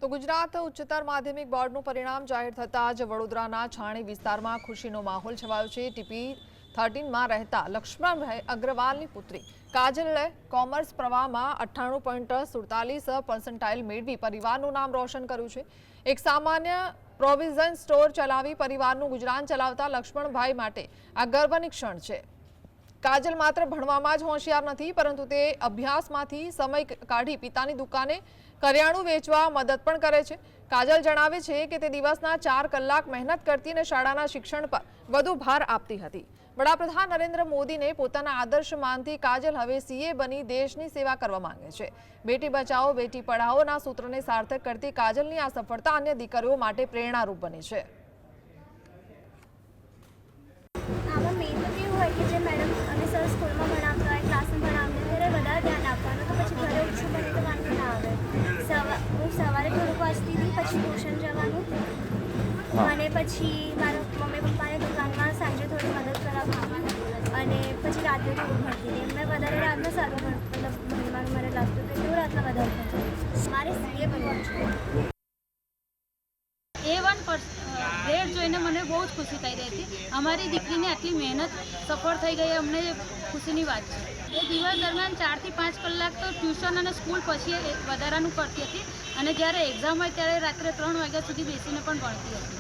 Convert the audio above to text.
તો ગુજરાત ઉચ્ચતર માધ્યમિક બોર્ડનું પરિણામ જાહેર થતાં જ વડોદરાના છાણી વિસ્તારમાં ખુશીનો માહોલ છવાયો છે। ટીપી 13માં રહેતા લક્ષ્મણભાઈ અગ્રવાલની પુત્રી કાજલે કોમર્સ પ્રવાહમાં 98.47% મેળવી પરિવારનું નામ રોશન કર્યું છે। એક સામાન્ય પ્રોવિઝન સ્ટોર ચલાવી પરિવારનું ગુજરાન ચલાવતા લક્ષ્મણભાઈ માટે આ ગર્વની ક્ષણ છે। કાજલ માત્ર ભણવામાં જ હોશિયાર નથી, પરંતુ તે અભ્યાસમાંથી સમય કાઢી પિતાની દુકાને કરિયાણું વેચવા મદદ પણ કરે છે। કાજલ જણાવે છે કે તે દિવસના 4 કલાક મહેનત કરતી અને શાળાના શિક્ષણ પર વધુ ભાર આપતી હતી। વડાપ્રધાન નરેન્દ્ર મોદીને પોતાના આદર્શ માનતી કાજલ હવે સીએ બની દેશની સેવા કરવા માંગે છે। બેટી બચાવો બેટી પઢાઓના સૂત્રને સાર્થક કરતી કાજલની આ સફળતા અન્ય દીકરીઓ માટે પ્રેરણારૂપ બની છે। मैडम અને સર સ્કૂલમાં ભણાવતા હોય, ક્લાસમાં ભણાવતા ત્યારે વધારે ધ્યાન આપવાનું, તો પછી ઘરે ઓછું બને તો વાંધો ના આવે। હું સવારે થોડુંક વાંચતી હતી, પછી ટ્યુશન જવાનું અને પછી મારા મમ્મી પપ્પાને દુકાનમાં સાંજે થોડી મદદ કરાવવાનું અને પછી રાત્રે થોડું ભણતી હતી। મેં વધારે રાતના સારું ભણવાનું મને લાગતું હતું, એટલે હું રાતના વધારે ભણતી। મારે સીએ બનવું છે। A1 ગ્રેડ જોઈને મને બહુ જ ખુશી થઈ રહી હતી। અમારી દીકરીની આટલી મહેનત સફળ થઈ ગઈ, અમને ખુશીની વાત છે। એ દિવસ દરમિયાન 4 થી 5 કલાક તો ટ્યુશન અને સ્કૂલ પછી વધારાનું કરતી હતી અને જ્યારે એક્ઝામ હોય ત્યારે રાત્રે 3 વાગ્યા સુધી બેસીને પણ ભણતી હતી।